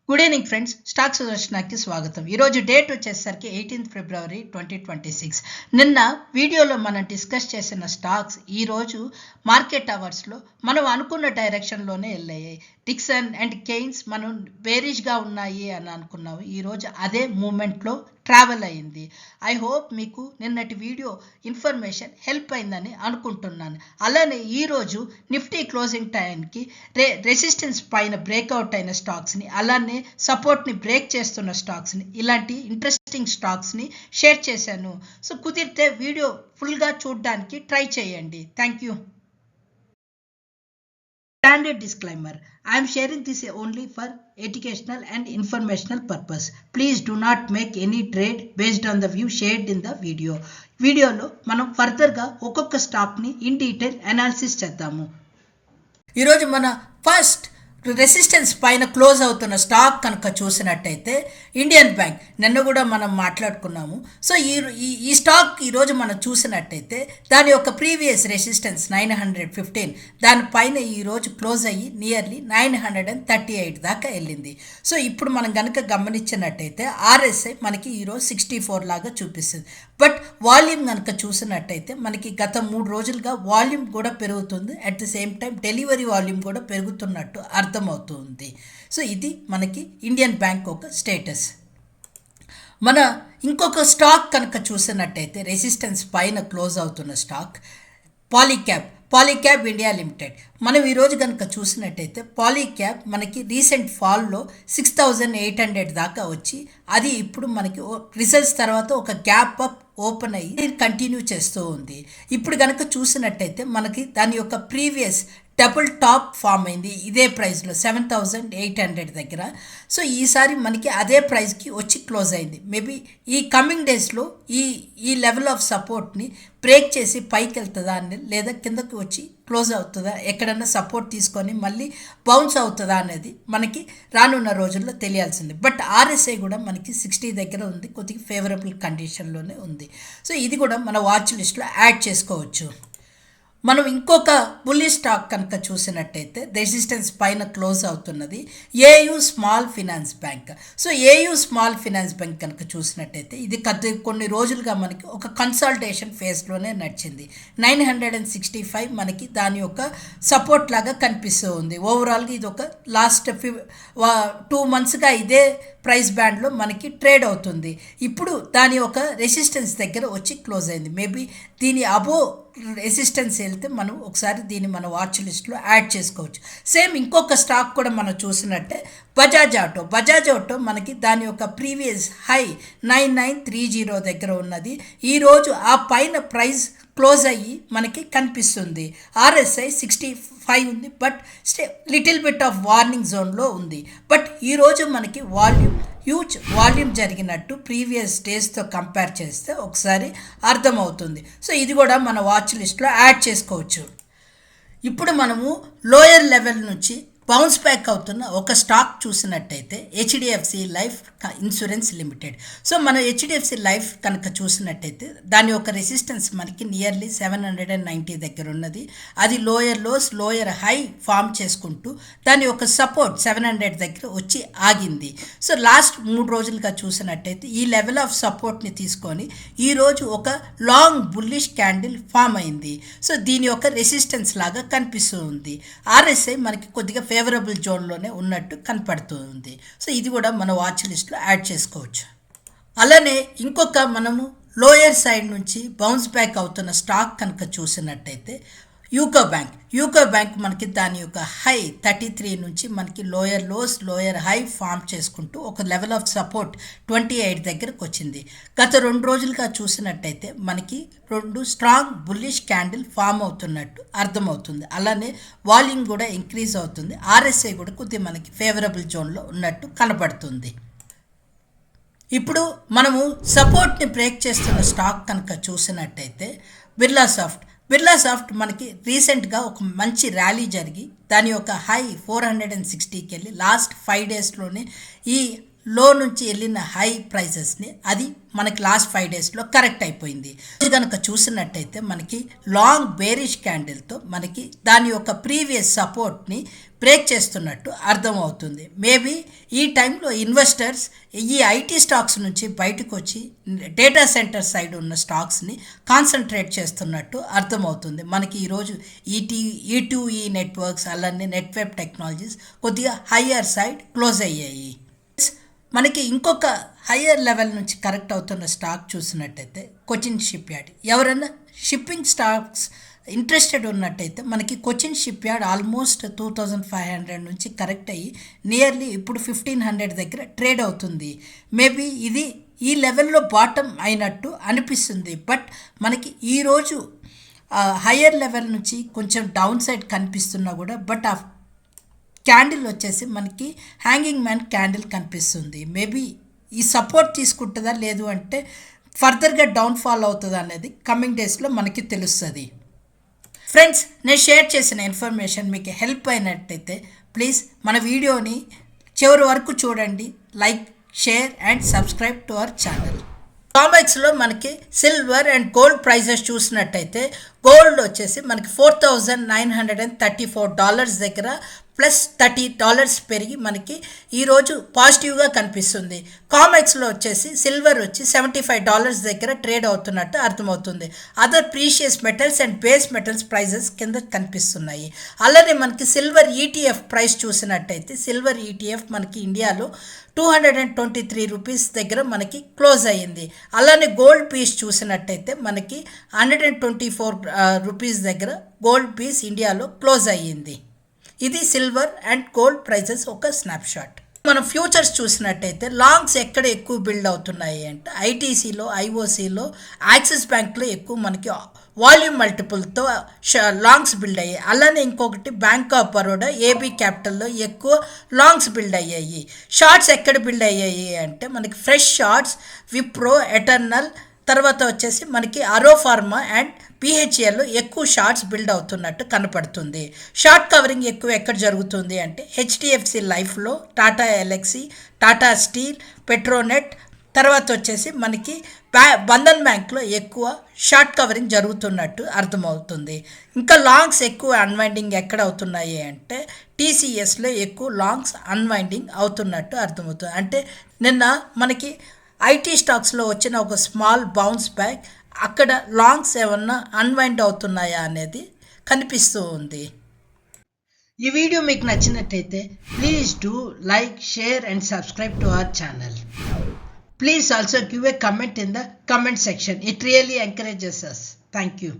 Good evening friends, stock సుదర్శనకి స్వాగతం. ఈరోజు date వచ్చేసరికి 18 ఫిబ్రవరి 2026. నిన్న వీడియోలో మనం డిస్కస్ చేసిన స్టాక్స్ ఈరోజు మార్కెట్ అవర్స్లో మనం అనుకున్న డైరెక్షన్లోనే వెళ్ళాయి. డిక్సన్ అండ్ కెయిన్స్ మనం బేరిష్గా ఉన్నాయి అని అనుకున్నాము. ఈరోజు అదే మూమెంట్లో ట్రావెల్ అయింది. ఐ హోప్ మీకు నిన్నటి వీడియో ఇన్ఫర్మేషన్ హెల్ప్ అయిందని అనుకుంటున్నాను. అలానే ఈరోజు నిఫ్టీ క్లోజింగ్ టైంకి రెసిస్టెన్స్ పైన బ్రేక్అవుట్ అయిన స్టాక్స్ని, అలానే సపోర్ట్ని బ్రేక్ చేస్తున్న స్టాక్స్ని, ఇలాంటి ఇంట్రెస్టింగ్ స్టాక్స్ని షేర్ చేశాను. సో కుదిరితే వీడియో ఫుల్గా చూడడానికి ట్రై చేయండి. Thank you. Standard disclaimer: I am sharing this only for educational and informational purpose. Please do not make any trade based on the view shared in the video. వీడియోలో మనం ఫర్దర్గా ఒక్కొక్క స్టాక్ని in detail analysis చేద్దాము. ఈరోజు మన first resistance పైన close అవుతున్న stock కనుక చూసినట్టయితే ఇండియన్ బ్యాంక్. నిన్న కూడా మనం మాట్లాడుకున్నాము. సో ఈ స్టాక్ ఈరోజు మనం చూసినట్టయితే దాని యొక్క ప్రీవియస్ రెసిస్టెన్స్ 915, దానిపైన ఈరోజు క్లోజ్ అయ్యి నియర్లీ 938 దాకా వెళ్ళింది. సో ఇప్పుడు మనం కనుక గమనించినట్టయితే ఆర్ఎస్ఐ మనకి ఈరోజు 64 లాగా చూపిస్తుంది. బట్ వాల్యూమ్ కనుక చూసినట్టయితే మనకి గత 3 రోజులుగా వాల్యూమ్ కూడా పెరుగుతుంది. At the same time delivery volume కూడా పెరుగుతున్నట్టు అర్థమవుతుంది. సో ఇది మనకి ఇండియన్ బ్యాంక్ ఒక స్టేటస్. మన ఇంకొక స్టాక్ కనుక చూసినట్టయితే రెసిస్టెన్స్ పైన క్లోజ్ అవుతున్న స్టాక్ పాలీక్యాబ్ ఇండియా లిమిటెడ్. మనం ఈరోజు కనుక చూసినట్టయితే పాలీక్యాబ్ మనకి రీసెంట్ ఫాల్లో 6800 దాకా వచ్చి అది ఇప్పుడు మనకి రిజల్ట్స్ తర్వాత ఒక గ్యాప్ అప్ ఓపెన్ అయ్యి కంటిన్యూ చేస్తూ ఉంది. ఇప్పుడు కనుక చూసినట్టయితే మనకి దాని యొక్క ప్రీవియస్ డబుల్ టాప్ ఫామ్ అయింది ఇదే ప్రైస్లో 7800 దగ్గర. సో ఈసారి మనకి అదే ప్రైస్కి వచ్చి క్లోజ్ అయింది. మేబీ ఈ కమింగ్ డేస్లో ఈ లెవెల్ ఆఫ్ సపోర్ట్ని బ్రేక్ చేసి పైకి వెళ్తుందా అని, లేదా కిందకి వచ్చి క్లోజ్ అవుతుందా, ఎక్కడన్నా సపోర్ట్ తీసుకొని మళ్ళీ బౌన్స్ అవుతుందా అనేది మనకి రానున్న రోజుల్లో తెలియాల్సింది. బట్ ఆర్ఎస్ఐ కూడా మనకి 60 దగ్గర ఉంది, కొద్దిగా ఫేవరబుల్ కండిషన్లోనే ఉంది. సో ఇది కూడా మన వాచ్ లిస్ట్లో యాడ్ చేసుకోవచ్చు. మనం ఇంకొక బుల్లి స్టాక్ కనుక చూసినట్టయితే రెసిస్టెన్స్ పైన క్లోజ్ అవుతున్నది AU small finance bank. So AU small finance bank కనుక చూసినట్టయితే ఇది కొన్ని రోజులుగా మనకి ఒక కన్సల్టేషన్ ఫేజ్లోనే నడిచింది. 965 మనకి దాని యొక్క సపోర్ట్ లాగా కనిపిస్తూ ఉంది. ఓవరాల్గా ఇది ఒక లాస్ట్ 2 మంత్స్గా ఇదే ప్రైస్ బ్యాండ్లో మనకి ట్రేడ్ అవుతుంది. ఇప్పుడు దాని ఒక రెసిస్టెన్స్ దగ్గర వచ్చి క్లోజ్ అయింది. మేబీ దీని అబో రెసిస్టెన్స్ వెళ్తే మనం ఒకసారి దీన్ని మన వాచ్ లిస్ట్లో యాడ్ చేసుకోవచ్చు. సేమ్ ఇంకొక స్టాక్ కూడా మనం చూసినట్టే బజాజ్ ఆటో మనకి దాని యొక్క ప్రీవియస్ హై 9930 దగ్గర ఉన్నది. ఈరోజు ఆ పైన ప్రైస్ క్లోజ్ అయ్యి మనకి కనిపిస్తుంది. ఆర్ఎస్ఐ 65 ఉంది, but little bit of warning జోన్లో ఉంది. బట్ ఈరోజు మనకి హ్యూజ్ వాల్యూమ్ జరిగినట్టు ప్రీవియస్ డేస్తో కంపేర్ చేస్తే ఒకసారి అర్థమవుతుంది. సో ఇది కూడా మన వాచ్ లిస్ట్లో యాడ్ చేసుకోవచ్చు. ఇప్పుడు మనము లోయర్ లెవెల్ నుంచి బౌన్స్ బ్యాక్ అవుతున్న ఒక స్టాక్ చూసినట్టయితే HDFC life insurance limited. So మనం హెచ్డిఎఫ్సి లైఫ్ కనుక చూసినట్టయితే దాని యొక్క రెసిస్టెన్స్ మనకి నియర్లీ 790 దగ్గర ఉన్నది. అది లోయర్ హై ఫామ్ చేసుకుంటూ దాని యొక్క సపోర్ట్ 700 దగ్గర వచ్చి ఆగింది. సో లాస్ట్ 3 రోజులుగా చూసినట్టయితే ఈ లెవెల్ ఆఫ్ సపోర్ట్ని తీసుకొని ఈరోజు ఒక లాంగ్ బుల్లిష్ క్యాండిల్ ఫామ్ అయింది. సో దీని యొక్క రెసిస్టెన్స్ లాగా కనిపిస్తూ ఉంది. ఆర్ఎస్ఐ మనకి కొద్దిగా ఫేవరబుల్ జోన్లోనే ఉన్నట్టు కనపడుతుంది. సో ఇది కూడా మన వాచ్ లిస్ట్లో యాడ్ చేసుకోవచ్చు. అలానే ఇంకొక మనము లోయర్ సైడ్ నుంచి బౌన్స్ బ్యాక్ అవుతున్న స్టాక్ కనుక చూసినట్టయితే యూకో బ్యాంక్ మనకి దాని యొక్క హై 33 నుంచి మనకి లోయర్ హై ఫామ్ చేసుకుంటూ ఒక లెవెల్ ఆఫ్ సపోర్ట్ 28 దగ్గరకు వచ్చింది. గత 2 రోజులుగా చూసినట్టయితే మనకి 2 స్ట్రాంగ్ బుల్లిష్ క్యాండిల్ ఫామ్ అవుతున్నట్టు అర్థమవుతుంది. అలానే వాల్యూమ్ కూడా ఇంక్రీజ్ అవుతుంది. ఆర్ఎస్ఐ కూడా కొద్దిగా మనకి ఫేవరబుల్ జోన్లో ఉన్నట్టు కనపడుతుంది. ఇప్పుడు మనము సపోర్ట్ని బ్రేక్ చేస్తున్న స్టాక్ కనుక చూసినట్టయితే బిర్లా సాఫ్ట్ మనకి రీసెంట్గా ఒక మంచి ర్యాలీ జరిగి దాని యొక్క హై 460కి వెళ్ళి లాస్ట్ 5 డేస్లోనే ఈ లో నుంచి వెళ్ళిన హై ప్రైసెస్ని అది మనకి లాస్ట్ 5 డేస్లో కరెక్ట్ అయిపోయింది. కనుక చూసినట్టయితే మనకి లాంగ్ బేరిష్ క్యాండిల్తో మనకి దాని యొక్క ప్రీవియస్ సపోర్ట్ని బ్రేక్ చేస్తున్నట్టు అర్థమవుతుంది. మేబీ ఈ టైంలో ఇన్వెస్టర్స్ ఈ ఐటీ స్టాక్స్ నుంచి బయటకు వచ్చి డేటా సెంటర్ సైడ్ ఉన్న స్టాక్స్ని కాన్సన్ట్రేట్ చేస్తున్నట్టు అర్థమవుతుంది. మనకి ఈరోజు ఈ2ఈ నెట్వర్క్స్ అలానే నెట్వెబ్ టెక్నాలజీస్ కొద్దిగా హయ్యర్ సైడ్ క్లోజ్ అయ్యాయి. మనకి ఇంకొక హయ్యర్ లెవెల్ నుంచి కరెక్ట్ అవుతున్న స్టాక్ చూసినట్టయితే కొచ్చిన్ షిప్ యార్డ్. ఎవరైనా షిప్పింగ్ స్టాక్స్ ఇంట్రెస్టెడ్ ఉన్నట్టయితే మనకి కొచ్చిన్ షిప్ యార్డ్ ఆల్మోస్ట్ 2500 నుంచి కరెక్ట్ అయ్యి నియర్లీ ఇప్పుడు 1500 దగ్గర ట్రేడ్ అవుతుంది. మేబీ ఇది ఈ లెవెల్లో బాటమ్ అయినట్టు అనిపిస్తుంది. బట్ మనకి ఈరోజు హయ్యర్ లెవెల్ నుంచి కొంచెం డౌన్ సైడ్ కనిపిస్తున్నా కూడా బట్ ఆ క్యాండిల్ వచ్చేసి మనకి హ్యాంగింగ్ మ్యాన్ క్యాండిల్ కనిపిస్తుంది. మేబీ ఈ సపోర్ట్ తీసుకుంటుందా లేదు అంటే ఫర్దర్గా డౌన్ఫాల్ అవుతుందా అనేది కమింగ్ డేస్లో మనకి తెలుస్తుంది. ఫ్రెండ్స్, నేను షేర్ చేసిన ఇన్ఫర్మేషన్ మీకు హెల్ప్ అయినట్టయితే ప్లీజ్ మన వీడియోని చివరి వరకు చూడండి. Like, share and subscribe to our channel. కామెక్స్లో మనకి సిల్వర్ అండ్ గోల్డ్ ప్రైజెస్ చూసినట్టయితే గోల్డ్ వచ్చేసి మనకి $4,934 దగ్గర ప్లస్ $30 పెరిగి మనకి ఈరోజు పాజిటివ్గా కనిపిస్తుంది. కామెక్స్లో వచ్చేసి సిల్వర్ వచ్చి $75 దగ్గర ట్రేడ్ అవుతున్నట్టు అర్థమవుతుంది. Other precious metals and base metals prices కింద కనిపిస్తున్నాయి. అలానే మనకి సిల్వర్ ఈటీఎఫ్ ప్రైస్ చూసినట్టయితే సిల్వర్ ఈటీఎఫ్ మనకి ఇండియాలో 223 రూపీస్ దగ్గర మనకి క్లోజ్ అయ్యింది. అలానే గోల్డ్ పీస్ చూసినట్టయితే మనకి 124 రూపీస్ దగ్గర గోల్డ్ పీస్ ఇండియాలో క్లోజ్ అయ్యింది. ఇది సిల్వర్ అండ్ గోల్డ్ ప్రైజెస్ ఒక స్నాప్షాట్. మనం ఫ్యూచర్స్ చూసినట్టయితే లాంగ్స్ ఎక్కడ ఎక్కువ బిల్డ్ అవుతున్నాయి అంటే ఐటీసీలో, ఐఓసీలో, యాక్సిస్ బ్యాంక్లో ఎక్కువ మనకి వాల్యూమ్ మల్టిపుల్తో లాంగ్స్ బిల్డ్ అయ్యాయి. అలానే ఇంకొకటి బ్యాంక్ ఆఫ్ బరోడా, ఏబీ క్యాపిటల్లో ఎక్కువ లాంగ్స్ బిల్డ్ అయ్యాయి. షార్ట్స్ ఎక్కడ బిల్డ్ అయ్యాయి అంటే మనకి ఫ్రెష్ షార్ట్స్, విప్రో, ఎటర్నల్, తర్వాత వచ్చేసి మనకి అరోఫార్మా అండ్ పిహెచ్ఏలో ఎక్కువ షార్ట్స్ బిల్డ్ అవుతున్నట్టు కనపడుతుంది. షార్ట్ కవరింగ్ ఎక్కువ ఎక్కడ జరుగుతుంది అంటే హెచ్డిఎఫ్సి లైఫ్లో, టాటా ఎల్ఎక్సీ, టాటా స్టీల్, పెట్రోనెట్, తర్వాత వచ్చేసి మనకి బంధన్ బ్యాంక్లో ఎక్కువ షార్ట్ కవరింగ్ జరుగుతున్నట్టు అర్థమవుతుంది. ఇంకా లాంగ్స్ ఎక్కువ అన్వైండింగ్ ఎక్కడ అవుతున్నాయి అంటే టీసీఎస్లో ఎక్కువ లాంగ్స్ అన్వైండింగ్ అవుతున్నట్టు అర్థమవుతుంది. అంటే నిన్న మనకి ఐటీ స్టాక్స్లో వచ్చిన ఒక స్మాల్ బౌన్స్ బ్యాక్ అక్కడ లాంగ్స్ ఏమన్నా అన్వైండ్ అవుతున్నాయా అనేది కనిపిస్తూ ఉంది. ఈ వీడియో మీకు నచ్చినట్టయితే please do like, share and subscribe to our channel. Please also give a comment in the comment section. It really encourages us. Thank you.